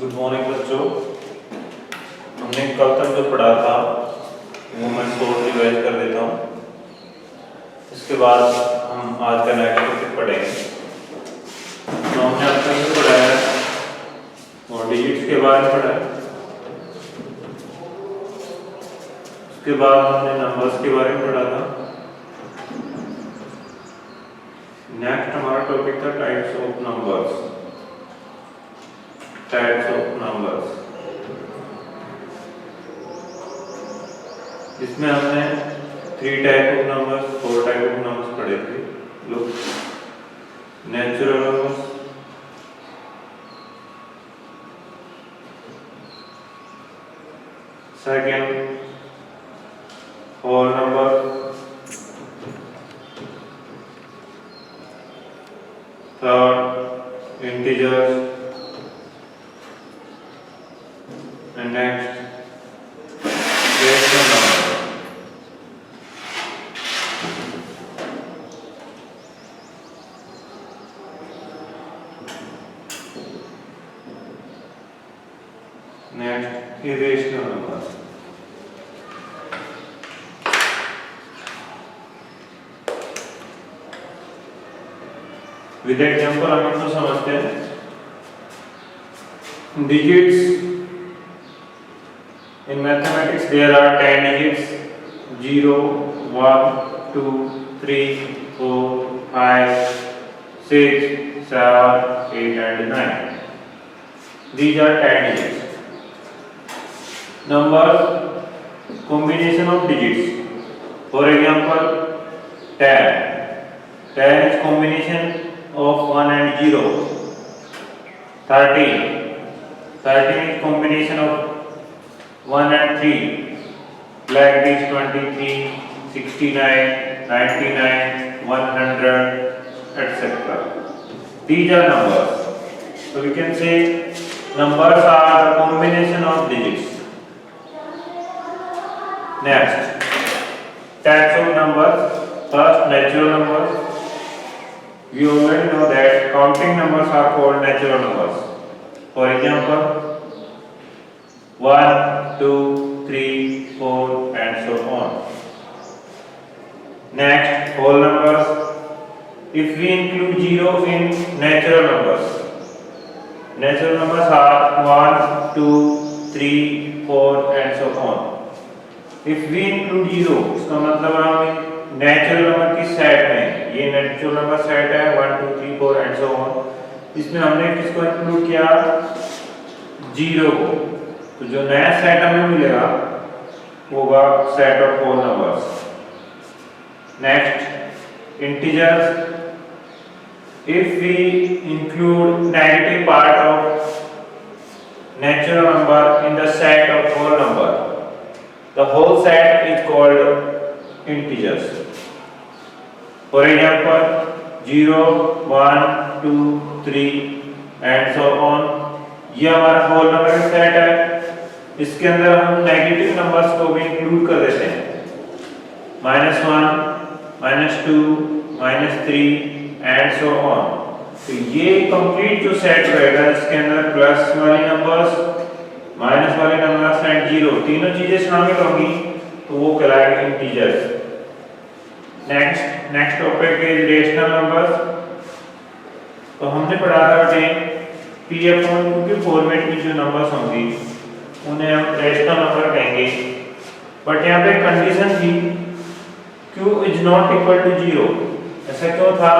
Good morning बच्चों। हमने कल तक जो पढ़ा था वो मैं शॉर्ट रिवाइज कर देता हूँ। इसके बाद हम आज का नेक्स्ट टॉपिक पढ़ेंगे। तो हमने अब तक जो पढ़ा है वो डिजिट्स के बारे में पढ़ा है। उसके बाद हमने नंबर्स के बारे में पढ़ा था। नेक्स्ट हमारा टॉपिक था types of numbers. Types of numbers, इसमें हमने 3 type of numbers 4 type of numbers पढ़े थे। लोग natural numbers, second whole number, third integers and next rational number. Next irrational number. With example हम इसको समझते हैं। Digits in mathematics there are 10 digits: 0, 1, 2, 3, 4, 5, 6, 7, 8 and 9. These are 10 digits. Numbers combination of digits. For example, 10. 10 is combination of 1 and 0. 13. 13 is combination of 1 and 3, like this 23, 69, 99, 100, etc. These are numbers. So we can say numbers are the combination of digits. Next, types of numbers. First, natural numbers. We already know that counting numbers are called natural numbers. For example, 1, 2, 3, 4 and so on. Next, whole numbers. If we include 0 in natural numbers are 1, 2, 3, 4 and so on. If we include 0, इसका मतलब हम natural number की set में, ये natural number set है 1, 2, 3, 4 and so on, इसमें हमने किसको इंक्लूड किया? 0 को। तो जो नया सेट हमें मिलेगा होगा set of whole numbers. Next, integers. If we include negative part of natural number in the set of whole number, the whole set is called integers. For example 0, 1, 2, 3 and so on, ये हमारा whole number का set है। इसके अंदर हम negative numbers को भी include कर देते हैं, -1, -2, -3 एंड सो ऑन। तो ये कंप्लीट जो सेट रहेगा इसके अंदर प्लस वाले नंबर्स, माइनस वाले नंबर्स एंड 0 तीनों चीजें शामिल होंगी, तो वो कहलाएगा integers. Next topic is rational numbers. तो हमने पढ़ा था P/Q के फॉर्मेट में जो नंबर्स होंगी उन्हें हम रेशनल नंबर कहेंगे। बट यहाँ पे कंडीशन थी Q is not equal to 0। ऐसा क्यों था?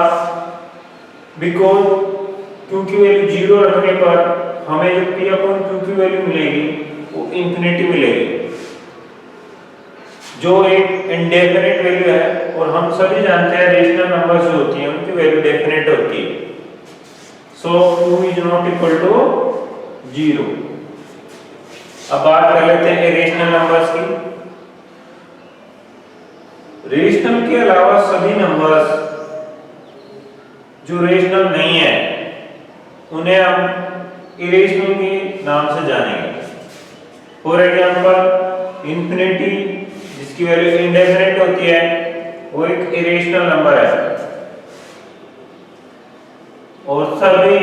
बिकॉज Q की वैल्यू 0 रखने पर हमें जो P/Q की वैल्यू मिलेगी वो इंफिनिटी मिलेगी, जो एक इंडेफिनिट वैल्यू है। और हम सभी जानते हैं रेशनल नंबर्स जो होती हैं उनकी वैल्यू डेफिनेट होती है। So Q is not equal to 0। अब बात कर लेते हैं इरेशनल नंबर्स की। रेशनल के अलावा सभी नंबर्स जो रेशनल नहीं है उन्हें हम इरेशनल के नाम से जानेंगे। फॉर एग्जांपल इंफिनिटी, जिसकी वैल्यू इंडेफिनिट होती है, वो एक इरेशनल नंबर है। और सभी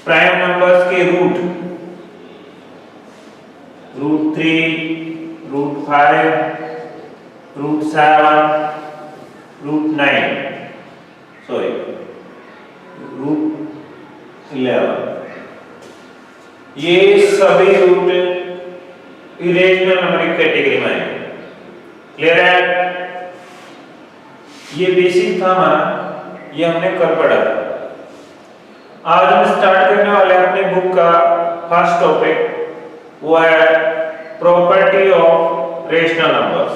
प्राइम नंबर्स के रूट 5 √7 √9 सॉरी √11 ये सभी रूट इरेशनल नंबर की कैटेगरी में है। क्लियर है? ये बेसिक था हमारा, ये हमने कल पढ़ा था। आज हम स्टार्ट करने वाले हैं अपने बुक का फर्स्ट टॉपिक, वो है प्रॉपर्टी ऑफ रेशनल नंबर्स।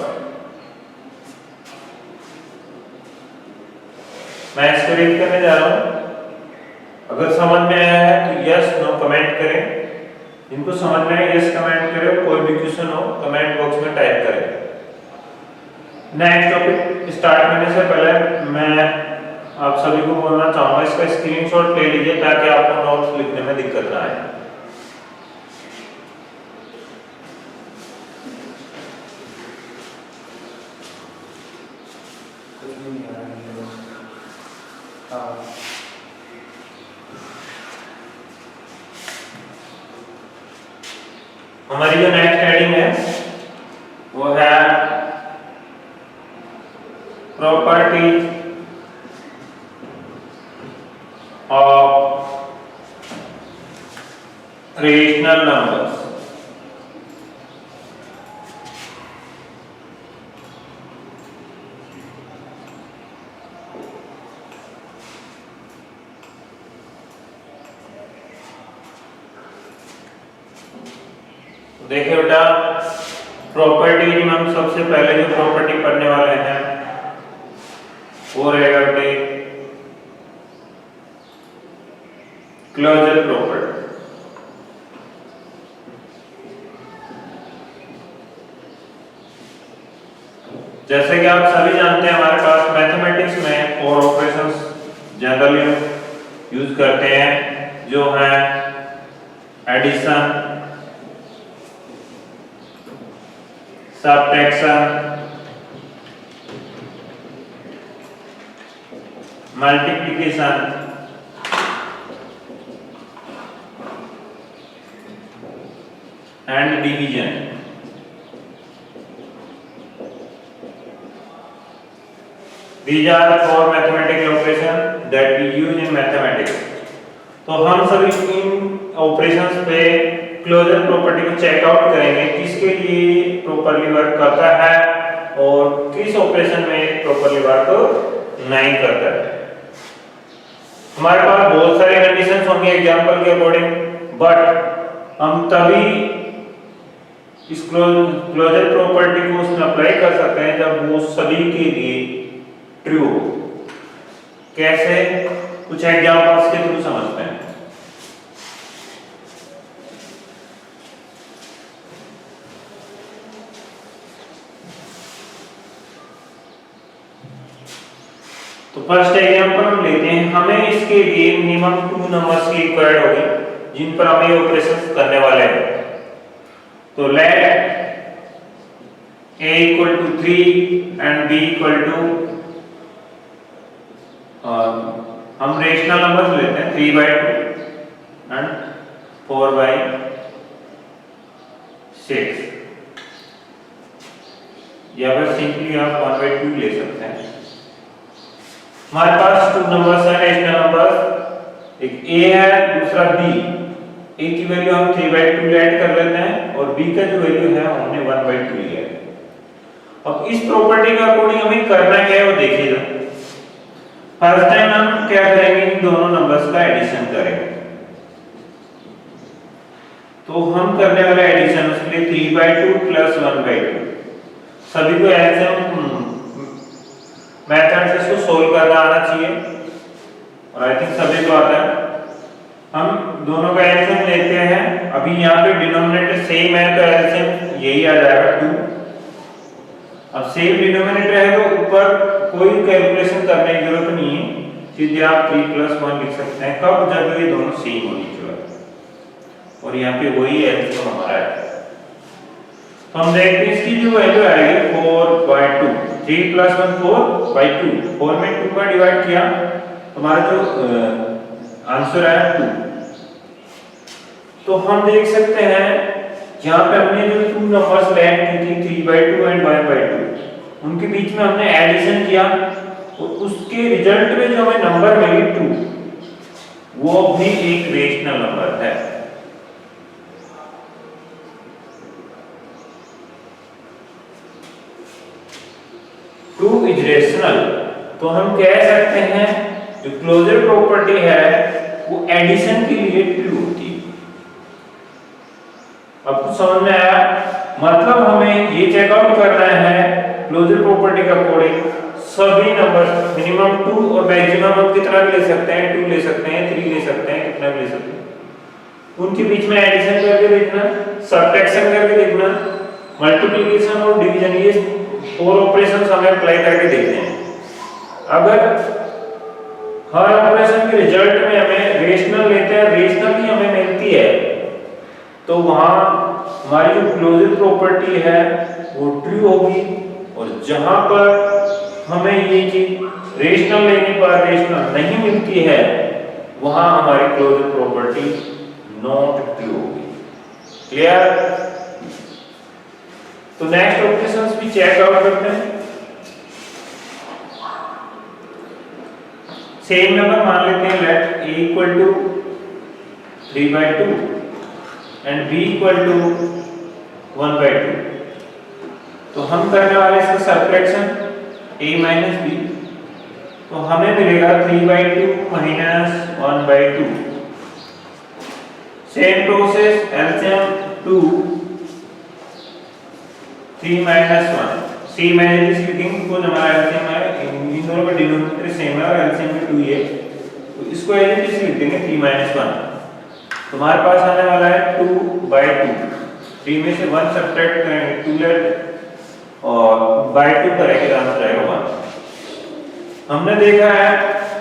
मैं इसको रीड करने जा रहा हूं। अगर समझ में आया है तो यस नो कमेंट करें, जिनको समझ में आया यस कमेंट करें, कोई भी क्वेश्चन हो कमेंट बॉक्स में टाइप करें। नेक्स्ट टॉपिक स्टार्ट करने से पहले मैं आप सभी को बोलना चाहूंगा, इसका स्क्रीनशॉट ले लीजिए ताकि आपको नोट्स लिखने में दिक्कत ना आए। हमारी जो नेक्स्ट हेडिंग है वो है प्रॉपर्टी ऑफ रेशनल नंबर्स। देखिए बेटा, प्रॉपर्टी में हम सबसे पहले जो प्रॉपर्टी पढ़ने वाले हैं वो रहेगा बेटे क्लोजर प्रॉपर्टी। जैसे कि आप सभी जानते हैं, हमारे पास मैथमेटिक्स में 4 ऑपरेशंस जनरली यूज करते हैं, जो है addition, subtraction, multiplication and division. These are the 4 mathematical operations that we use in mathematics. तो हम सभी इन ऑपरेशंस पे क्लोजर प्रॉपर्टी को चेकआउट करेंगे, किसके लिए प्रॉपर्ली वर्क करता है और किस ऑपरेशन में प्रॉपर्ली वर्क नहीं करता है। हमारे पास बहुत सारे कंडीशंस होंगे एग्जांपल के अकॉर्डिंग, बट हम तभी इस क्लोजर प्रॉपर्टी को उसमें अप्लाई कर सकते हैं जब वो सभी के लिए ट्रू हो। कैसे? कुछ एग्जांपल्स के थ्रू समझते हैं। तो फर्स्ट एग्जांपल हम लेते हैं। हमें इसके लिए मिनिमम 2 नंबर्स की रिक्वायर्ड होगी जिन पर हम ये ऑपरेशंस करने वाले हैं। तो let a equal to 3 and b equal to हम रेशनल नंबर्स लेते हैं 3/2 एंड 4/6, या फिर सिंपली आप 1/2 ले सकते हैं। हमारे पास 2 नंबर्स हैं रेशनल नंबर्स, एक a है दूसरा b। a की वैल्यू हम 3/2 लेट कर लेते हैं और b का जो वैल्यू है हमने 1/2 लिया है। अब इस प्रॉपर्टी का अकॉर्डिंग हमें करना क्या है वो देखिएगा। फर्स्ट टाइम हम क्या करेंगे, इन दोनों नंबर्स का एडिशन करेंगे। तो हम करने वाले एडिशन उसके लिए 3/2 प्लस 1/2, सभी को एल्सियम मेथड से इसको सोल्व करना आना चाहिए और आई थिंक सभी को आता है। हम दोनों का एल्सियम लेते हैं। अभी यहाँ पे डिनोमिनेटर सेम है तो एल्सियम यही आ जाएगा 2। अब सेम डिनोमिनेटर है तो ऊपर कोई कैलकुलेशन करने की जरूरत नहीं है, सीधे आप 3 + 1 लिख सकते हैं। कब? जब ये दोनों सेम होनी चाहिए और यहाँ पे वही एल्सियम हमारा है। तो हम देखते हैं इसकी जो वैल्यू आएगी 4/2। 3 + 1 4/2, 4 में 2 का डिवाइड किया तो हमारा जो आंसर आया 2। तो हम देख सकते हैं जहाँ पे हमने जो टू नंबर्स लैंड की थी 3/2 एंड 1/2, उनके बीच में हमने एडिशन किया और उसके रिजल्ट में जो हमें नंबर मिली 2, वो भी एक रेशनल नंबर है। टू इज रेशनल, तो हम कह सकते हैं जो क्लोजर प्रॉपर्टी है वो एडिशन के लिए ट्रू होती है। अब कुछ समझ में आया? मतलब हमें ये चेकआउट करना है क्लोजर प्रॉपर्टी का अकॉर्डिंग सभी नंबर मिनिमम 2 और मैक्सिमम हम कितना भी ले सकते हैं, 2 ले सकते हैं, 3 ले सकते हैं, कितना भी ले सकते हैं, उनके बीच में एडिशन करके देखना, सब्ट्रैक्शन करके देखना, मल्टीप्लिकेशन और डिवीजन, ये 4 ऑपरेशंस हमें अप्लाई करके देखते हैं। अगर हर ऑपरेशन के रिजल्ट में हमें रेशनल लेते हैं, रेशनल ही हमें मिलती है, तो वहां हमारी जो क्लोजर प्रॉपर्टी है वो ट्रू होगी। और जहां पर हमें ये चीज रेशनल लेने पर रेशनल नहीं मिलती है, वहां हमारी क्लोजर प्रॉपर्टी नॉट ट्रू होगी। क्लियर? तो नेक्स्ट ऑपरेशंस भी चेक आउट करते हैं। सेम नंबर मान लेते हैं, let a equal to 3/2 and b equal to 1/2। तो हम करने वाले इसका सब्ट्रैक्शन a माइनस b, तो हमें मिलेगा 3/2 minus 1/2। Same process, LCM 2 3 minus 1, c minus लिखेंगे बिकॉज़ हमारा एलसीएम है, इन दोनों का डिनोमिनेटर सेम है और एलसीएम में 2 ही है, तो इसको एज इट इज लिख देंगे 3 माइनस 1। तुम्हारे पास आने वाला है 2/2, 3 में से 1 सब्ट्रैक्ट करेंगे, 2 लेट और बाय 2 करेंगे तो आंसर आएगा 1। हमने देखा है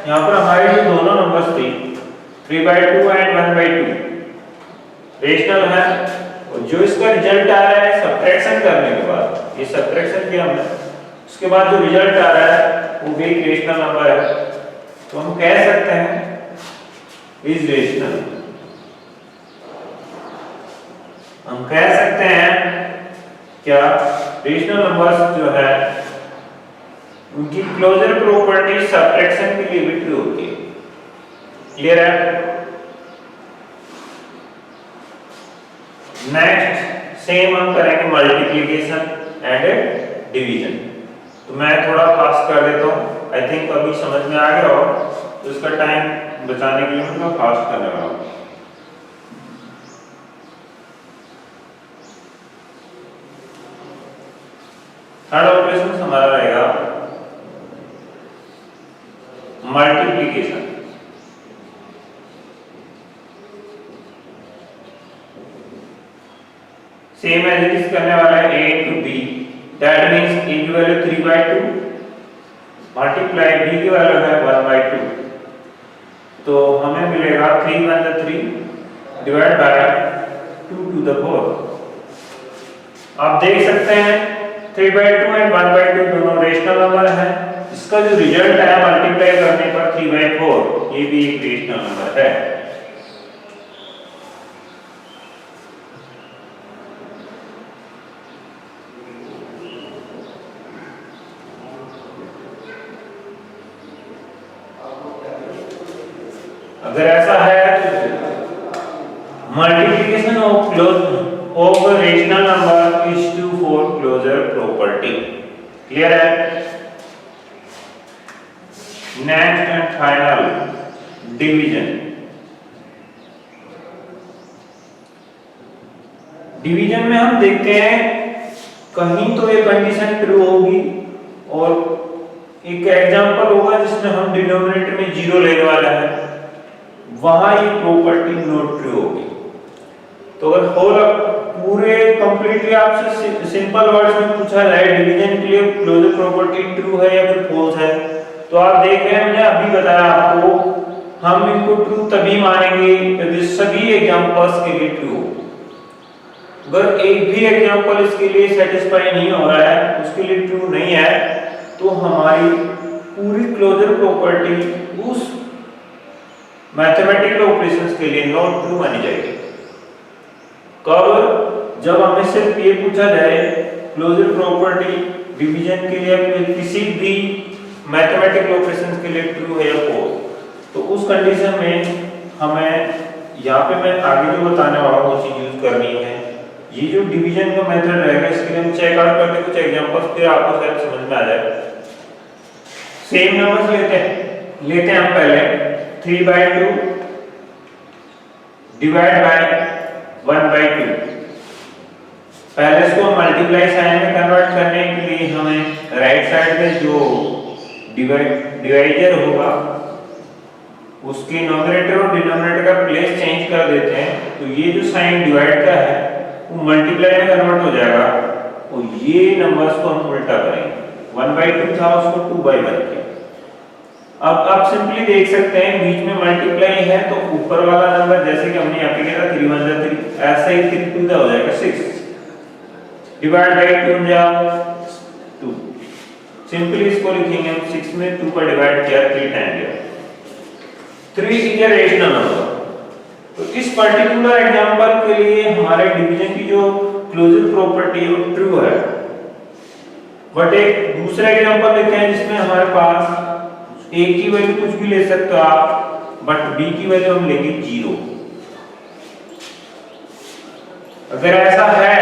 यहाँ पर हमारे जो दोनों नंबर्स थी 3/2 एंड 1/2 रेशनल है, और जो इसका रिजल्ट आ रहा है सब्ट्रैक्शन करने के बाद, ये सब्ट्रैक्शन किया हमने, उसके बाद जो रिजल्ट आ रहा है वो भी एक रेशनल नंबर है, तो हम कह सकते हैं इज रेशनल। हम कह सकते हैं क्या रेशनल नंबर्स जो है उनकी क्लोजर प्रॉपर्टी सब्ट्रैक्शन के लिए भी ट्रू होती है। क्लियर है? नेक्स्ट सेम हम करेंगे मल्टीप्लिकेशन एंड डिवीजन। तो मैं थोड़ा फास्ट कर देता हूँ, आई थिंक अभी समझ में आ गया हो, तो इसका टाइम बचाने के लिए मैं थोड़ा फास्ट करने वाला हूँ। थर्ड ऑपरेशन हमारा रहेगा multiplication. Same as it is करने वाला है a into b, that means a की वैल्यू 3/2 मल्टीप्लाई b की वैल्यू है 1/2, तो हमें मिलेगा 3 1 जा 3 डिवाइड बाय 2 to the 4। आप देख सकते हैं 3/2 एंड 1/2 दोनों रेशनल नंबर हैं, इसका जो रिजल्ट आया मल्टीप्लाई करने पर 3/4, ये भी एक रेशनल नंबर है। अगर ऐसा है तो multiplication of rational number is true for closure property. Clear है? Next and final division. Division में हम देखते हैं कहीं तो ये कंडीशन ट्रू होगी और एक एग्जांपल होगा जिसमें हम डिनोमिनेटर में 0 लेने वाला है, वहां ये प्रॉपर्टी नॉट ट्रू होगी। तो अगर होल पूरे कंप्लीटली आपसे सिंपल वर्ड्स में पूछा जाए डिवीजन के लिए क्लोजर प्रॉपर्टी ट्रू है या फिर फॉल्स है, तो आप देख रहे हैं मैंने अभी बताया आपको, हम इनको ट्रू तभी मानेंगे यदि सभी एग्जांपल्स के लिए ट्रू हो। अगर एक भी एग्जांपल इसके लिए सेटिस्फाई नहीं हो रहा है, उसके लिए ट्रू नहीं है, तो हमारी पूरी क्लोजर प्रॉपर्टी उस मैथमेटिकल ऑपरेशंस के लिए नॉट ट्रू मानी जाएगी। कब? जब हमें सिर्फ ये पूछा जाए क्लोजर प्रॉपर्टी डिवीजन के लिए किसी भी मैथमेटिकल ऑपरेशंस के लिए ट्रू है या फॉल्स, तो उस कंडीशन में हमें यहाँ पे मैं आगे जो बताने वाला हूँ वो चीज यूज करनी है। ये जो डिवीजन का मेथड रहेगा इसके लिए हम चेक आउट करते हैं कुछ एग्जांपल्स, फिर आपको शायद समझ में आ जाए। सेम नंबर्स लेते हैं हम पहले 3/2 डिवाइड बाय 1/2। पहले इसको मल्टीप्लाई साइन में कन्वर्ट करने के लिए हमें राइट साइड में जो डिवाइजर होगा उसके न्यूमरेटर और डिनोमिनेटर का प्लेस चेंज कर देते हैं, तो ये जो साइन डिवाइड का है वो मल्टीप्लाई में कन्वर्ट हो जाएगा और ये नंबर्स को हम उल्टा करेंगे। 1/2 था उसको 2/1 किया। अब आप सिंपली देख सकते हैं बीच में मल्टीप्लाई है तो ऊपर वाला नंबर जैसे कि हमने यहाँ पे किया था 3 1 जा 3, ऐसे ही 3 2 हो जाएगा 6 डिवाइड बाय 2 जा 2। सिंपली इसको लिखेंगे हम 6 में 2 पर डिवाइड किया 3 टाइम गया। 3 इज अ रेशनल नंबर। तो इस पर्टिकुलर एग्जांपल के लिए हमारे डिवीजन की जो क्लोजर प्रॉपर्टी है वो ट्रू है। बट एक दूसरा एग्जांपल लेते हैं जिसमें हमारे पास a की वैल्यू कुछ भी ले सकते हो आप, बट b की वैल्यू हम लेंगे 0। अगर ऐसा है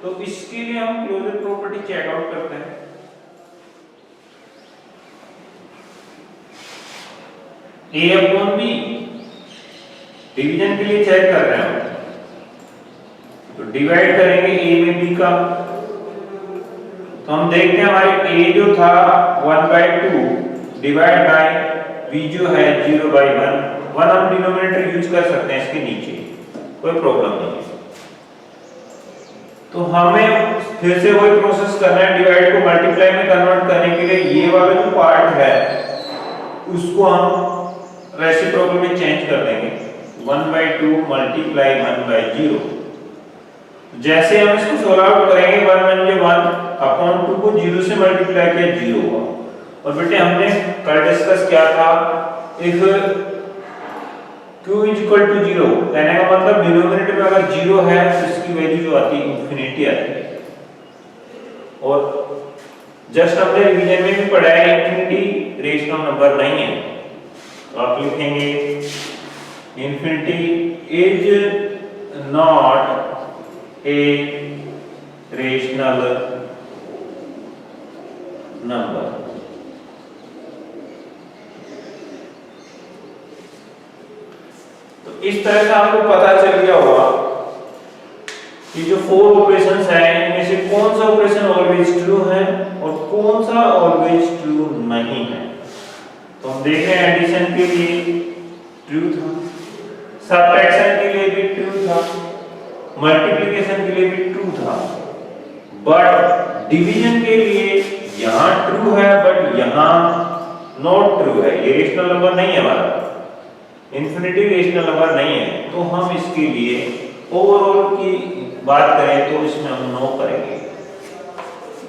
तो इसके लिए हम क्लोजर प्रॉपर्टी चेक आउट करते हैं। a/b डिवीजन के लिए चेक कर रहे हैं, तो डिवाइड करेंगे a में b का, तो हम देखते हैं हमारे a जो था 1/2 डिवाइड बाय b जो है 0/1। 1 हम डिनोमिनेटर यूज कर सकते हैं इसके नीचे, कोई प्रॉब्लम नहीं है। तो हमें फिर से वही प्रोसेस करना है, डिवाइड को मल्टीप्लाई में कन्वर्ट करने के लिए ये वाला जो पार्ट है उसको हम रेसिप्रोकल में चेंज कर देंगे। 1/2 मल्टीप्लाई 1/0। जैसे हम इसको सोल्व आउट करेंगे 1 1 जे 1 अपॉन 2 को 0 से मल्टीप्लाई किया 0 हुआ। और बेटे हमने कल डिस्कस किया था if q is equal to 0 कहने का मतलब डिनोमिनेटर में अगर 0 है तो इसकी वैल्यू जो आती है इंफिनिटी आती है। और जस्ट हमने रिवीजन में भी पढ़ा है इंफिनिटी रेशनल नंबर नहीं है, तो आप लिखेंगे infinity is not a rational number. तो इस तरह से आपको पता चल गया होगा कि जो 4 ऑपरेशंस हैं इनमें से कौन सा ऑपरेशन ऑलवेज ट्रू है और कौन सा ऑलवेज ट्रू नहीं है। तो हम देख रहे हैं एडिशन के लिए ट्रू था, सब्ट्रैक्शन के लिए भी ट्रू था, मल्टीप्लिकेशन के लिए भी ट्रू था, बट डिवीजन के लिए यहां ट्रू है बट यहां नॉट ट्रू है। ये रेशनल नंबर नहीं है हमारा, इंफिनिटी रेशनल नंबर नहीं है। तो हम इसके लिए ओवरऑल की बात करें तो इसमें हम नो करेंगे।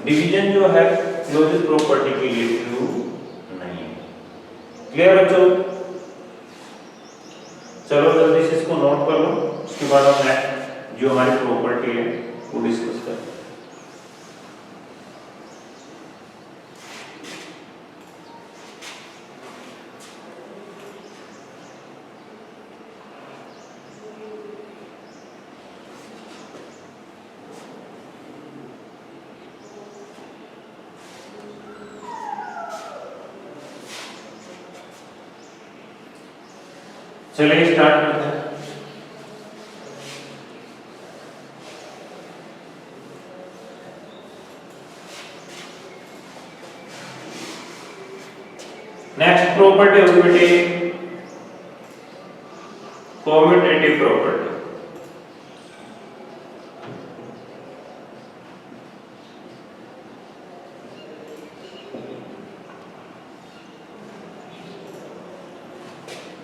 डिवीजन जो है क्लोजर प्रॉपर्टी के लिए ट्रू नहीं है। क्लियर बच्चों? चलो जल्दी से इसको नोट कर लो, उसके बाद हम जो हमारी प्रॉपर्टी है वो डिस्कस करें। चलिए स्टार्ट करते हैं। नेक्स्ट प्रॉपर्टी होगी बेटे कॉम्यूटेटिव प्रॉपर्टी।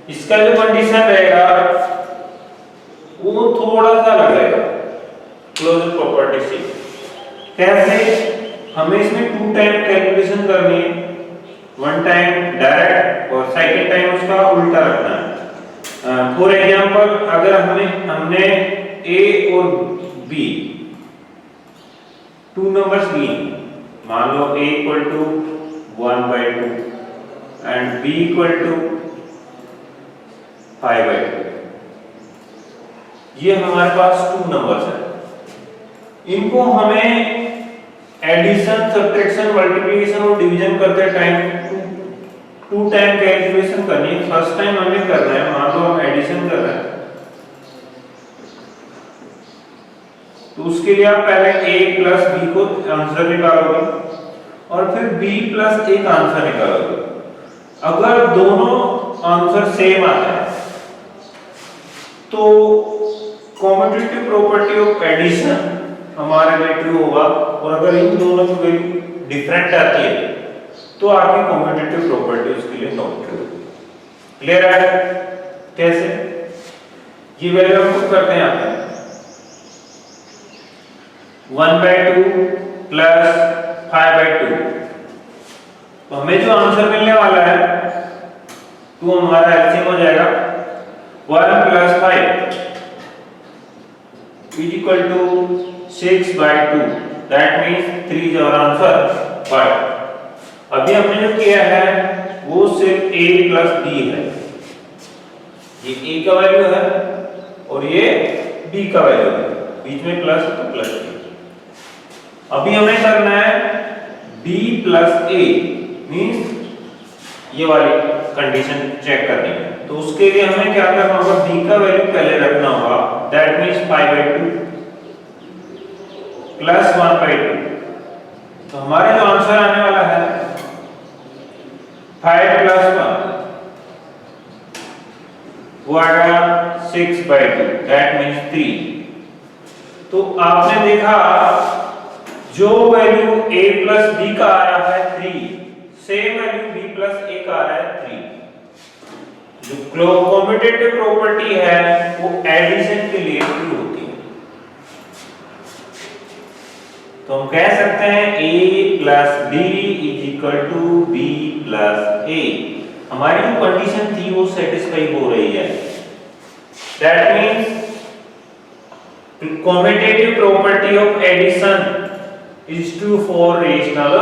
इसका जो कंडीशन रहेगा वो थोड़ा सा अलग रहेगा क्लोजर प्रॉपर्टी से। कैसे? हमें इसमें 2 टाइम कैलकुलेशन करनी है, 1 टाइम डायरेक्ट और सेकंड टाइम उसका उल्टा रखना है। फॉर एग्जांपल अगर हमने a और b, टू नंबर्स लिए, मान लो a equal to 1/2 and b equal to 5/2। ये हमारे पास टू नंबर्स है। इनको हमें एडिशन, सब्ट्रैक्शन, मल्टीप्लिकेशन और डिवीजन करते टाइम टू टाइम कैलकुलेशन करनी है। फर्स्ट टाइम हमें करना है, मान लो हम एडिशन कर रहे हैं, तो उसके लिए आप पहले a प्लस b को आंसर निकालोगे और फिर b प्लस a का आंसर निकालोगे। अगर दोनों आंसर सेम आता है तो कॉम्यूटेटिव प्रॉपर्टी ऑफ एडिशन हमारे लिए ट्रू होगा, और अगर इन दोनों की वैल्यू डिफरेंट आती है तो आपकी कॉम्यूटेटिव प्रॉपर्टी उसके लिए नॉट ट्रू। क्लियर है? कैसे? ये वैल्यू हम पुट करते हैं यहाँ पे 1/2 प्लस 5/2, तो हमें जो आंसर मिलने वाला है तो हमारा एलसीएम हो जाएगा 1 plus 5 is equal to 6/2, that means 3 is our answer. But अभी हमने जो किया है वो सिर्फ a प्लस b है, ये a का वैल्यू है और ये b का वैल्यू है, बीच में प्लस तो प्लस b। अभी हमें करना है b प्लस a, मीन्स ये वाली कंडीशन चेक करनी है, तो उसके लिए हमें क्या करना होगा, b का वैल्यू पहले रखना होगा, दैट मीन्स 5/2 प्लस 1/2। तो हमारा जो आंसर आने वाला है 5 प्लस 1 वो आएगा 6/2, दैट मीन्स 3। तो आपने देखा जो वैल्यू a प्लस b का आया है 3, same value b plus a का आ रहा है 3। जो कॉम्यूटेटिव प्रॉपर्टी है वो एडिशन के लिए ट्रू होती है। तो हम कह सकते हैं a plus b is equal to b plus a। हमारी जो कंडीशन थी वो सेटिस्फाई हो रही है, that means commutative property of addition is true for rational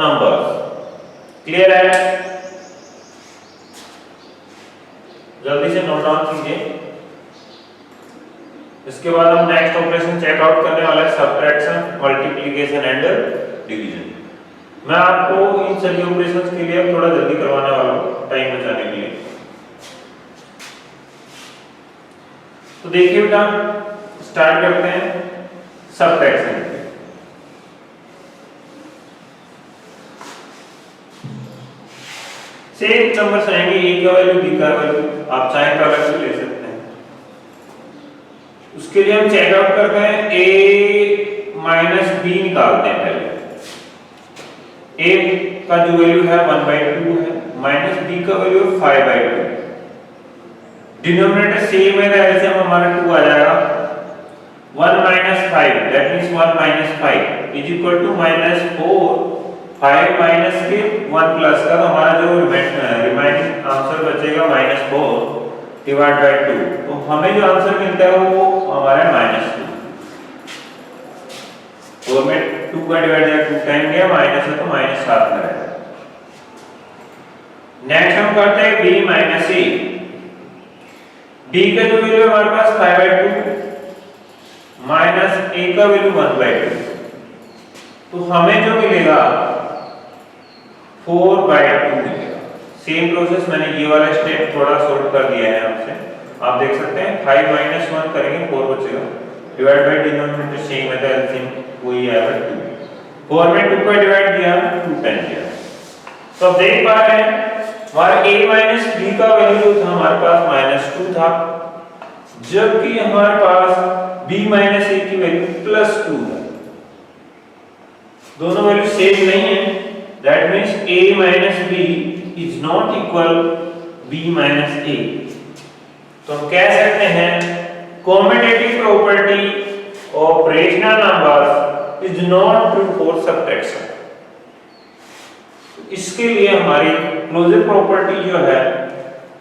numbers। Clear है? जल्दी से नोट डाउन कीजिए। इसके बाद हम नेक्स्ट ऑपरेशन चेकआउट करने वाला है, सब्ट्रैक्शन, मल्टीप्लिकेशन एंड डिवीजन। मैं आपको इन सभी ऑपरेशंस के लिए थोड़ा जल्दी करवाने वाला हूं टाइम बचाने के लिए। तो देखिए बेटा, स्टार्ट करते हैं सब्ट्रैक्शन। सेम नंबर्स आएंगे, a का वैल्यू b का वैल्यू आप चाहें तो अलग से ले सकते हैं। उसके लिए हम चेक आउट करते हैं, a माइनस b निकालते हैं। पहले a का जो वैल्यू है 1/2 है, माइनस b का वैल्यू 5/2। डिनोमिनेटर सेम है, ऐसे हमारा 2 आ जाएगा। 1 minus 5 that means 1 minus 5 is equal to minus 4। 5 minus के 1 प्लस का, तो हमारा जो रिमाइनिंग आंसर बचेगा -4 डिवाइड बाय 2। तो हमें जो आंसर मिलता है वो हमारा -2। और में 2 का डिवाइड बाय 2 टाइम गया, माइनस है तो -7 में रहेगा। नेक्स्ट हम करते हैं b माइनस a। b का जो वैल्यू हमारे पास 5/2 माइनस a का वैल्यू 1/2, तो हमें जो मिलेगा 4/2 मिलेगा। सेम प्रोसेस मैंने ये वाला स्टेप थोड़ा शॉर्ट कर दिया है आपसे, आप देख सकते हैं। 5 माइनस 1 करेंगे 4 बचेगा, डिवाइड बाय डिनोमिनेटर सेम है तो एलसीएम वही आएगा 2। 4 में 2 का डिवाइड दिया, 2 टाइम दिया। तो अब देख पा रहे हैं हमारा a माइनस b का वैल्यू था हमारे पास -2 था, जबकि हमारे पास b माइनस a की वैल्यू +2 है। दोनों वैल्यू सेम नहीं है, that means a minus b is not equal b minus a। तो हम कह सकते हैं commutative property of rational numbers is not true for subtraction। इसके लिए हमारी क्लोजर प्रॉपर्टी जो है,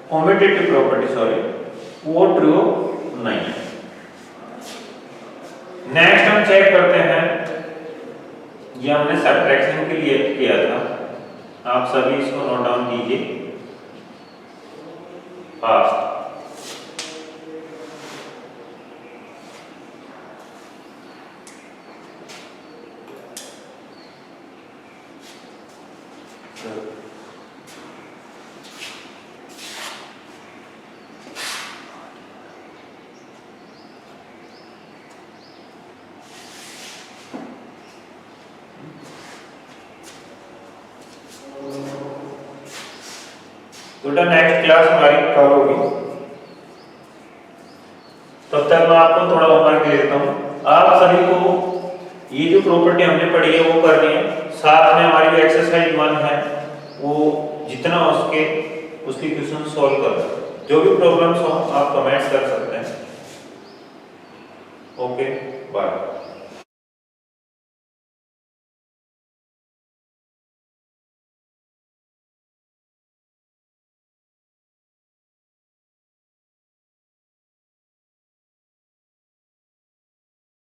कॉम्यूटेटिव प्रॉपर्टी सॉरी, वो ट्रू नहीं है। नेक्स्ट हम चेक करते हैं, ये हमने सब्ट्रैक्शन के लिए किया था, आप सभी इसको नोट डाउन कीजिए फास्ट। बेटा नेक्स्ट क्लास हमारी कब होगी, तब तक मैं आपको थोड़ा होमवर्क दे देता हूँ। आप सभी को ये जो प्रॉपर्टी हमने पढ़ी है वो करनी है, साथ में हमारी जो एक्सरसाइज 1 है वो जितना हो सके उसकी क्वेश्चन सॉल्व कर। जो भी प्रॉब्लम्स हो आप कमेंट्स कर सकते हैं। Okay bye.